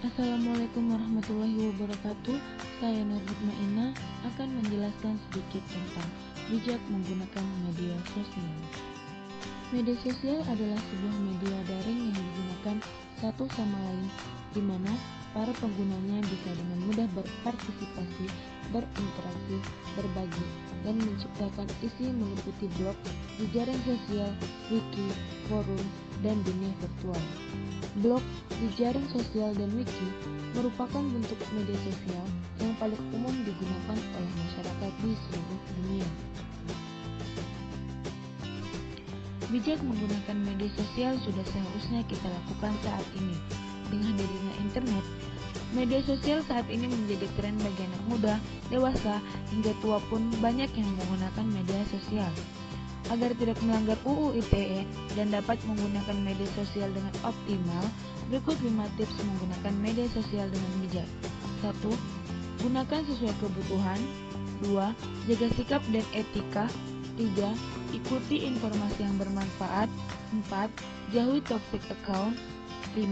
Assalamualaikum warahmatullahi wabarakatuh. Saya Nur Hikmaina akan menjelaskan sedikit tentang bijak menggunakan media sosial. Media sosial adalah sebuah media daring yang digunakan satu sama lain, di mana para penggunanya bisa dengan mudah berpartisipasi, berinteraksi, berbagi, dan menciptakan isi meliputi blog, jejaring sosial, wiki, forum, dan dunia virtual. Blog, jejaring sosial, dan wiki merupakan bentuk media sosial yang paling umum digunakan oleh masyarakat di seluruh dunia. Bijak menggunakan media sosial sudah seharusnya kita lakukan saat ini. Dengan hadirnya internet, media sosial saat ini menjadi tren bagi anak muda, dewasa, hingga tua pun banyak yang menggunakan media sosial. Agar tidak melanggar UU ITE dan dapat menggunakan media sosial dengan optimal, berikut 5 tips menggunakan media sosial dengan bijak. 1. Gunakan sesuai kebutuhan. 2. Jaga sikap dan etika. 3. Ikuti informasi yang bermanfaat. 4. Jauhi toxic account. 5.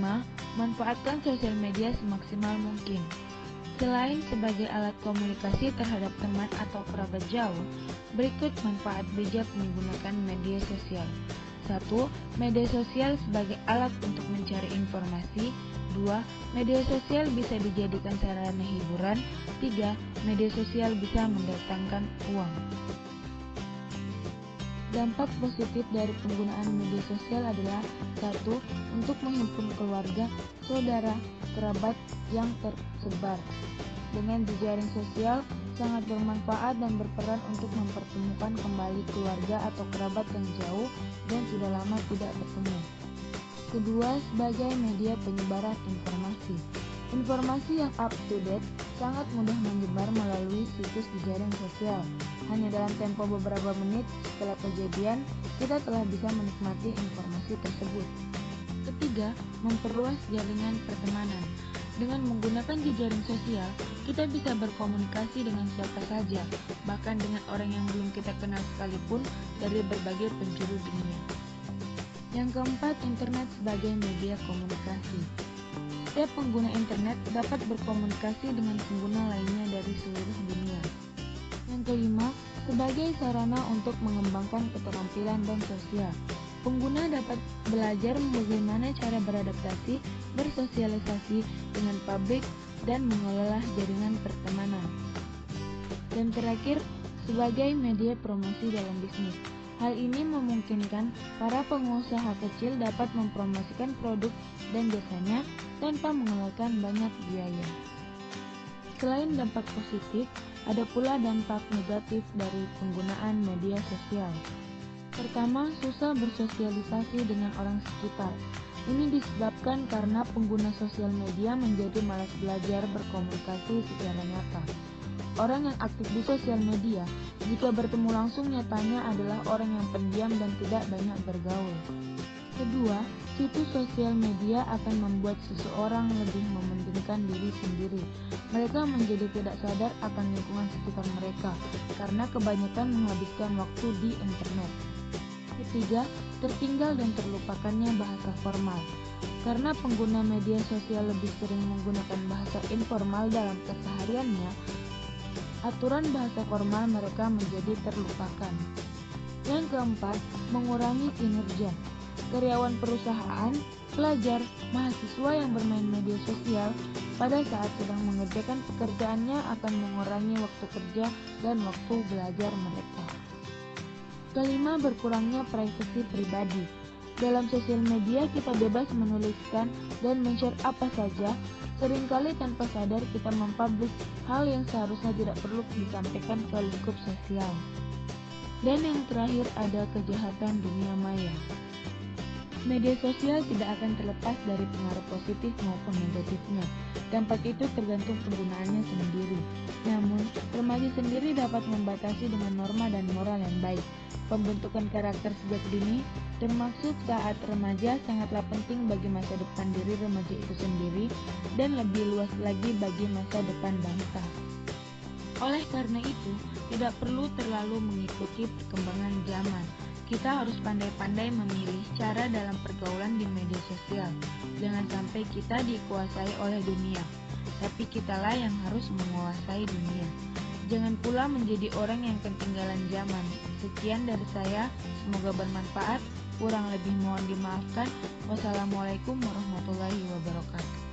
Manfaatkan sosial media semaksimal mungkin. Selain sebagai alat komunikasi terhadap teman atau kerabat jauh, berikut manfaat bijak menggunakan media sosial. 1. Media sosial sebagai alat untuk mencari informasi. 2. Media sosial bisa dijadikan sarana hiburan. 3. Media sosial bisa mendatangkan uang. Dampak positif dari penggunaan media sosial adalah 1. Untuk menghimpun keluarga, saudara, kerabat yang tersebar. Dengan jejaring sosial sangat bermanfaat dan berperan untuk mempertemukan kembali keluarga atau kerabat yang jauh dan sudah lama tidak bertemu. Kedua, sebagai media penyebaran informasi. Informasi yang up to date sangat mudah menyebar melalui situs jejaring sosial. Hanya dalam tempo beberapa menit setelah kejadian, kita telah bisa menikmati informasi tersebut. Ketiga, memperluas jaringan pertemanan. Dengan menggunakan jejaring sosial, kita bisa berkomunikasi dengan siapa saja, bahkan dengan orang yang belum kita kenal sekalipun dari berbagai penjuru dunia. Yang keempat, internet sebagai media komunikasi. Setiap pengguna internet dapat berkomunikasi dengan pengguna lainnya dari seluruh dunia. Yang kelima, sebagai sarana untuk mengembangkan keterampilan dan sosial. Pengguna dapat belajar bagaimana cara beradaptasi, bersosialisasi dengan publik, dan mengelola jaringan pertemanan. Dan terakhir, sebagai media promosi dalam bisnis. Hal ini memungkinkan para pengusaha kecil dapat mempromosikan produk dan jasanya tanpa mengeluarkan banyak biaya. Selain dampak positif, ada pula dampak negatif dari penggunaan media sosial. Pertama, susah bersosialisasi dengan orang sekitar. Ini disebabkan karena pengguna sosial media menjadi malas belajar berkomunikasi secara nyata. Orang yang aktif di sosial media, jika bertemu langsung nyatanya adalah orang yang pendiam dan tidak banyak bergaul. Kedua, situs sosial media akan membuat seseorang lebih mementingkan diri sendiri. Mereka menjadi tidak sadar akan lingkungan sekitar mereka, karena kebanyakan menghabiskan waktu di internet. Ketiga, tertinggal dan terlupakannya bahasa formal. Karena pengguna media sosial lebih sering menggunakan bahasa informal dalam kesehariannya, aturan bahasa formal mereka menjadi terlupakan. Yang keempat, mengurangi kinerja. Karyawan perusahaan, pelajar, mahasiswa yang bermain media sosial pada saat sedang mengerjakan pekerjaannya akan mengurangi waktu kerja dan waktu belajar mereka. Kelima, berkurangnya privasi pribadi. Dalam sosial media kita bebas menuliskan dan men-share apa saja. Seringkali tanpa sadar kita mempublish hal yang seharusnya tidak perlu disampaikan ke lingkup sosial. Dan yang terakhir ada kejahatan dunia maya. Media sosial tidak akan terlepas dari pengaruh positif maupun negatifnya. Dampak itu tergantung penggunaannya sendiri. Namun, remaja sendiri dapat membatasi dengan norma dan moral yang baik. Pembentukan karakter sejak dini, termasuk saat remaja, sangatlah penting bagi masa depan diri remaja itu sendiri dan lebih luas lagi bagi masa depan bangsa. Oleh karena itu, tidak perlu terlalu mengikuti perkembangan zaman. Kita harus pandai-pandai memilih cara dalam pergaulan di media sosial. Jangan sampai kita dikuasai oleh dunia, tapi kitalah yang harus menguasai dunia. Jangan pula menjadi orang yang ketinggalan zaman. Sekian dari saya, semoga bermanfaat. Kurang lebih mohon dimaafkan. Wassalamualaikum warahmatullahi wabarakatuh.